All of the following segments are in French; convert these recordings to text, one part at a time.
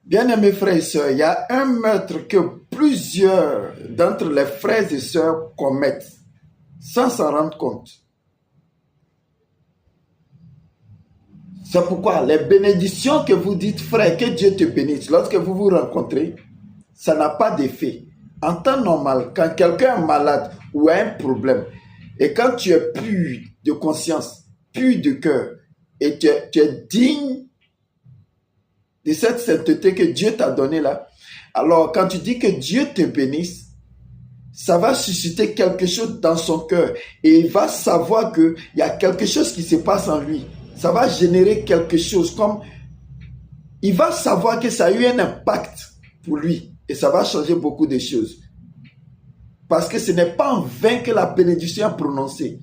Bien-aimés frères et sœurs, il y a un meurtre que plusieurs d'entre les frères et sœurs commettent sans s'en rendre compte. C'est pourquoi les bénédictions que vous dites, frère, que Dieu te bénisse, lorsque vous vous rencontrez, ça n'a pas d'effet. En temps normal, quand quelqu'un est malade ou a un problème, et quand tu es pur de conscience, pur de cœur, et tu es digne de cette sainteté que Dieu t'a donnée là, alors quand tu dis que Dieu te bénisse, ça va susciter quelque chose dans son cœur et il va savoir qu'il y a quelque chose qui se passe en lui. Ça va générer quelque chose comme... Il va savoir que ça a eu un impact pour lui et ça va changer beaucoup de choses. Parce que ce n'est pas en vain que la bénédiction est prononcée.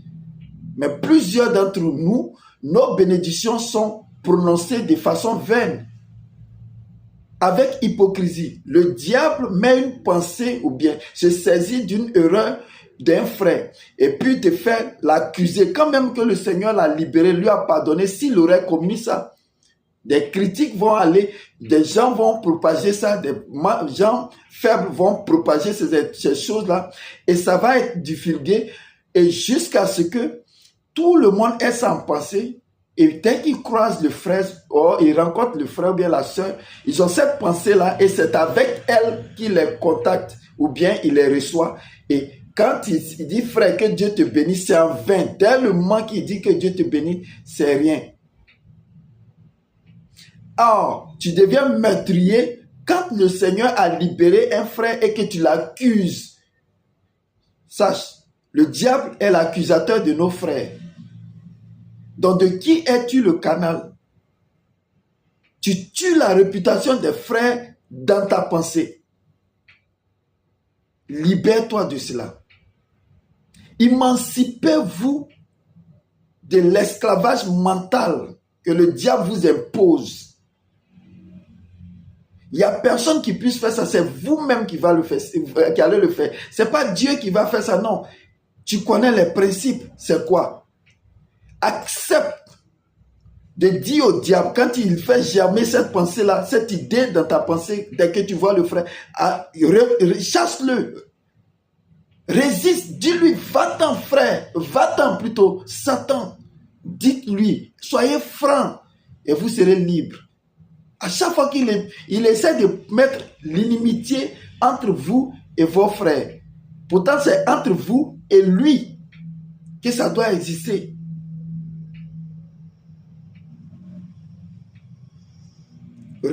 Mais plusieurs d'entre nous, nos bénédictions sont prononcées de façon vaine. Avec hypocrisie, le diable met une pensée ou bien se saisit d'une erreur d'un frère et puis te fait l'accuser. Quand même que le Seigneur l'a libéré, lui a pardonné, s'il aurait commis ça, des critiques vont aller, des gens vont propager ça, des gens faibles vont propager ces choses-là et ça va être divulgué et jusqu'à ce que tout le monde ait ça en pensée. Et dès qu'ils croisent le frère, ou ils rencontrent le frère ou bien la soeur, ils ont cette pensée-là et c'est avec elle qu'ils les contactent ou bien ils les reçoivent. Et quand il dit frère que Dieu te bénisse, c'est en vain. Dès le moment qu'il dit que Dieu te bénisse, c'est rien. Or, tu deviens meurtrier quand le Seigneur a libéré un frère et que tu l'accuses. Sache, le diable est l'accusateur de nos frères. Donc, de qui es-tu le canal? Tu tues la réputation des frères dans ta pensée. Libère-toi de cela. Émancipez-vous de l'esclavage mental que le diable vous impose. Il n'y a personne qui puisse faire ça. C'est vous-même qui allez le faire. Ce n'est pas Dieu qui va faire ça, non. Tu connais les principes. C'est quoi? Accepte de dire au diable, quand il fait germer cette pensée-là, cette idée dans ta pensée, dès que tu vois le frère, chasse-le. Résiste, dis-lui, va-t'en frère, va-t'en plutôt, Satan. Dites-lui, soyez franc et vous serez libre. À chaque fois qu'il essaie de mettre l'inimitié entre vous et vos frères, pourtant c'est entre vous et lui que ça doit exister.